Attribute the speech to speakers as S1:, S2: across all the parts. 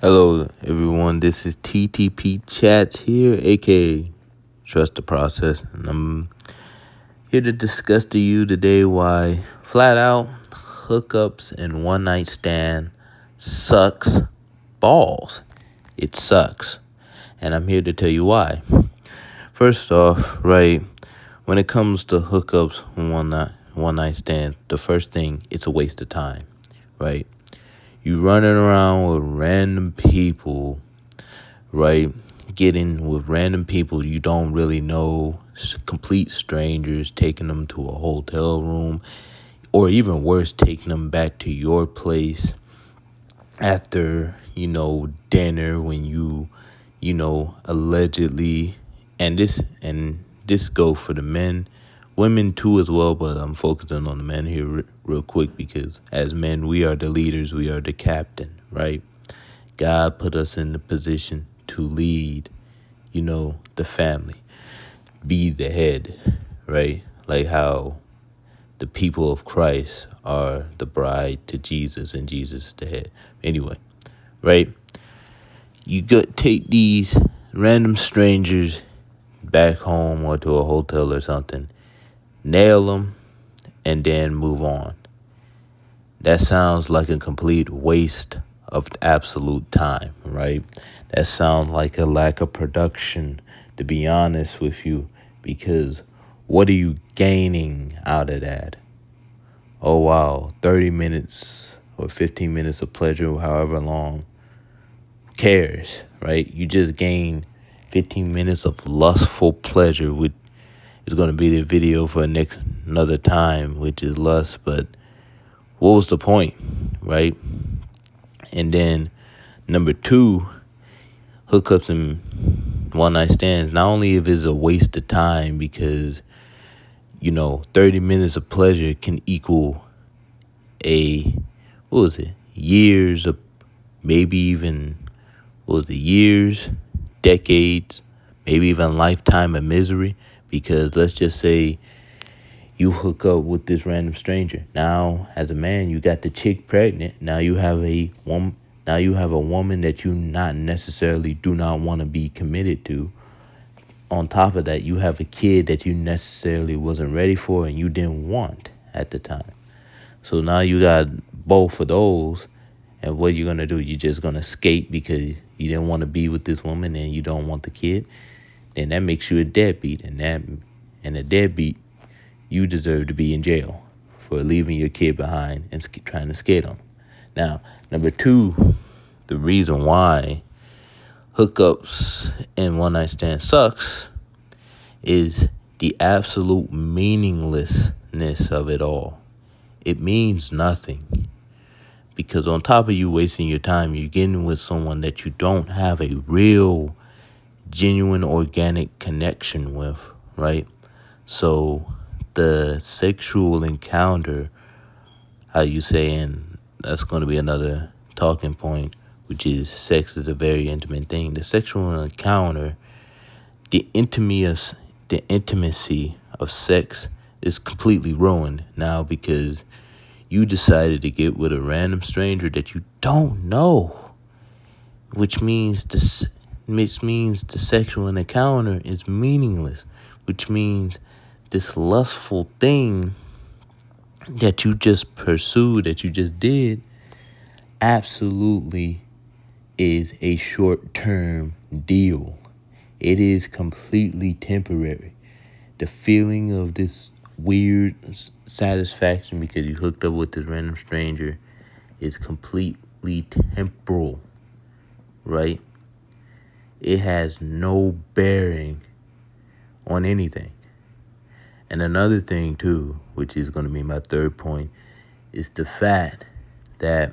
S1: Hello, everyone. This is TTP Chats here, aka Trust the Process, and I'm here to discuss to you today why flat out hookups and one night stand sucks balls. It sucks, and I'm here to tell you why. First off, right, when it comes to hookups and one night stand, the first thing, it's a waste of time, right? You running around with random people, right? Getting with random people you don't really know, complete strangers, taking them to a hotel room, or even worse, taking them back to your place after, dinner when allegedly, and this go for the men, women too as well, but I'm focusing on the men here real quick because as men, we are the leaders, we are the captain, right? God put us in the position to lead, the family, be the head, right? Like how the people of Christ are the bride to Jesus and Jesus is the head. Anyway, right? You take these random strangers back home or to a hotel or something, nail them, and then move on. That sounds like a complete waste of absolute time, right? That sounds like a lack of production, to be honest with you, because what are you gaining out of that? Oh, wow, 30 minutes or 15 minutes of pleasure, however long, who cares, right? You just gain 15 minutes of lustful pleasure, which is going to be the video for another time, which is lust, but what was the point, right? And then number two, hookups and one night stands. Not only if it's a waste of time because 30 minutes of pleasure can equal a what was it? Years of maybe even what was it? Years, decades, maybe even lifetime of misery. Because let's just say you hook up with this random stranger. Now, as a man, you got the chick pregnant. Now you have a woman. Now you have a woman that you not necessarily do not want to be committed to. On top of that, you have a kid that you necessarily wasn't ready for and you didn't want at the time. So now you got both of those. And what you're gonna do? You're just gonna escape because you didn't want to be with this woman and you don't want the kid. Then that makes you a deadbeat, and a deadbeat, you deserve to be in jail for leaving your kid behind and trying to skate on them. Now, number two, the reason why hookups and one night stand sucks is the absolute meaninglessness of it all. It means nothing because on top of you wasting your time, you're getting with someone that you don't have a real, genuine, organic connection with, right? So the sexual encounter, how you saying, that's going to be another talking point, which is sex is a very intimate thing. The sexual encounter, the intimacy of sex is completely ruined now because you decided to get with a random stranger that you don't know, which means the sexual encounter is meaningless, which means this lustful thing that you just pursued, that you just did, absolutely is a short-term deal. It is completely temporary. The feeling of this weird satisfaction because you hooked up with this random stranger is completely temporal, right? It has no bearing on anything. And another thing, too, which is going to be my third point, is the fact that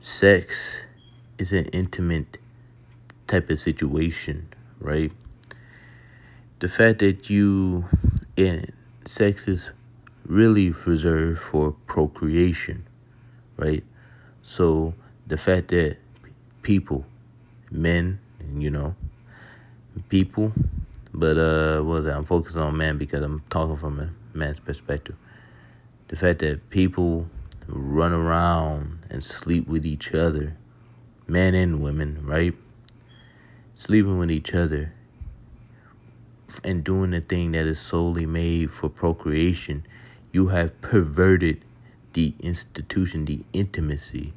S1: sex is an intimate type of situation, right? The fact that sex is really reserved for procreation, right? So the fact that people, men, people, but I'm focusing on men because I'm talking from a man's perspective. The fact that people run around and sleep with each other men and women, right? Sleeping with each other and doing the thing that is solely made for procreation, you have perverted the institution, the intimacy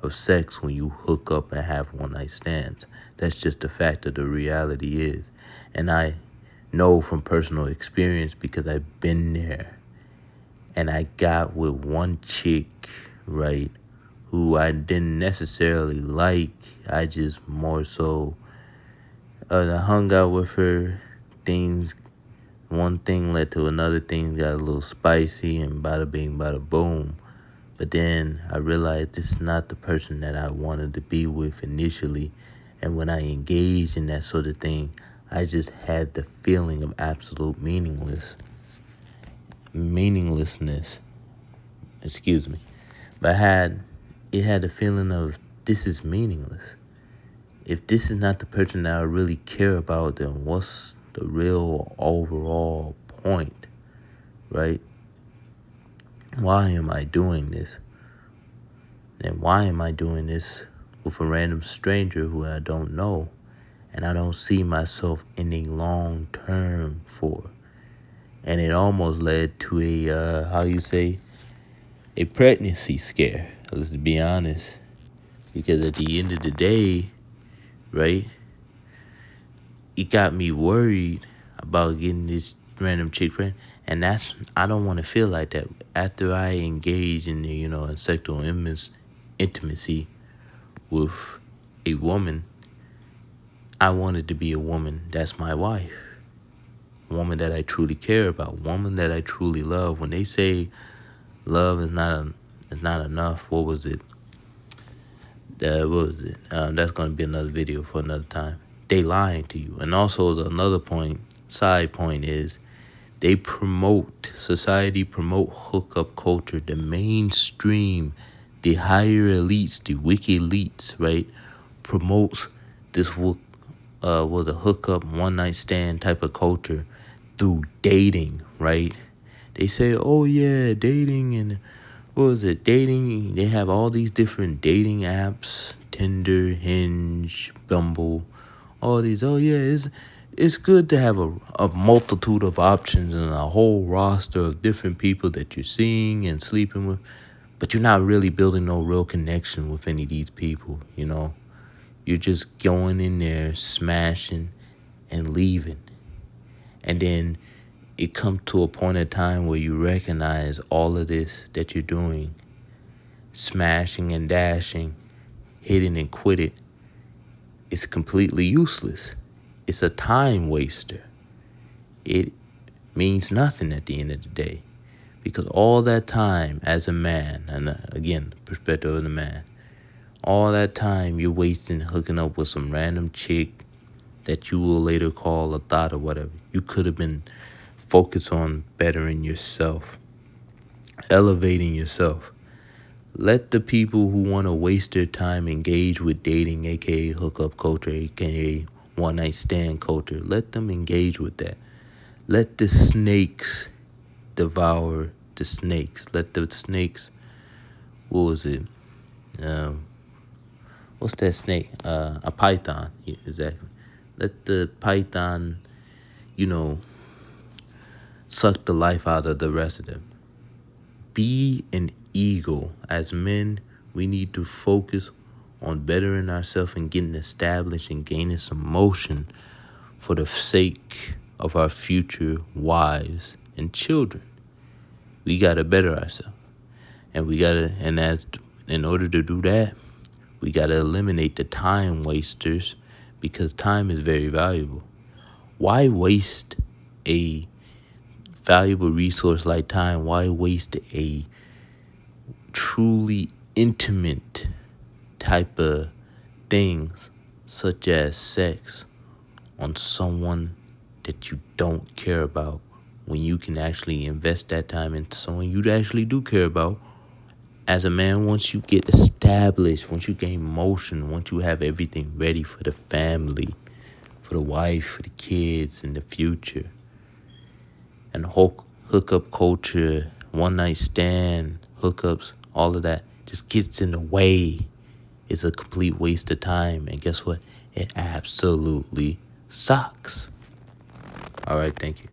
S1: of sex when you hook up and have one night stands. That's just the fact of the reality is. And I know from personal experience because I've been there. And I got with one chick, right, who I didn't necessarily like. I just more so I hung out with her. Things, one thing led to another thing, got a little spicy, and bada bing, bada boom. But then I realized this is not the person that I wanted to be with initially. And when I engaged in that sort of thing, I just had the feeling of absolute meaninglessness. Excuse me. But it had the feeling of this is meaningless. If this is not the person that I really care about, then what's the real overall point, right? Why am I doing this? And why am I doing this with a random stranger who I don't know and I don't see myself ending long term for? And it almost led to a pregnancy scare. Let's be honest. Because at the end of the day, right, it got me worried about getting this random chick friend. And I don't want to feel like that. After I engage in in sexual intimacy with a woman, I wanted to be a woman that's my wife. A woman that I truly care about. A woman that I truly love. When they say love is not enough, what was it? That's going to be another video for another time. They lying to you. And also another side point is society promote hookup culture. The mainstream, the higher elites, the wicked elites, right, promotes this was a hookup one night stand type of culture through dating, right? They say, oh yeah, dating and what was it? Dating, they have all these different dating apps, Tinder, Hinge, Bumble, all these. Oh yeah, it's good to have a multitude of options and a whole roster of different people that you're seeing and sleeping with, but you're not really building no real connection with any of these people, You're just going in there, smashing, and leaving. And then it comes to a point in time where you recognize all of this that you're doing, smashing and dashing, hitting and quitting, it's completely useless. It's a time waster. It means nothing at the end of the day. Because all that time as a man, and again, perspective of the man, all that time you're wasting hooking up with some random chick that you will later call a thought or whatever. You could have been focused on bettering yourself, elevating yourself. Let the people who want to waste their time engage with dating, aka hookup culture, aka one night stand culture. Let them engage with that. Let the snakes devour the snakes. Let the snakes, what was it? What's that snake? A python. Yeah, exactly. Let the python, suck the life out of the rest of them. Be an eagle. As men, we need to focus on bettering ourselves and getting established and gaining some motion for the sake of our future wives and children. We got to better ourselves. And in order to do that, we got to eliminate the time wasters because time is very valuable. Why waste a valuable resource like time? Why waste a truly intimate type of things such as sex on someone that you don't care about when you can actually invest that time into someone you actually do care about? As a man, once you get established, once you gain motion, once you have everything ready for the family, for the wife, for the kids in the future, and hookup culture, one night stand, hookups, all of that just gets in the way. is a complete waste of time. And guess what? It absolutely sucks. All right, thank you.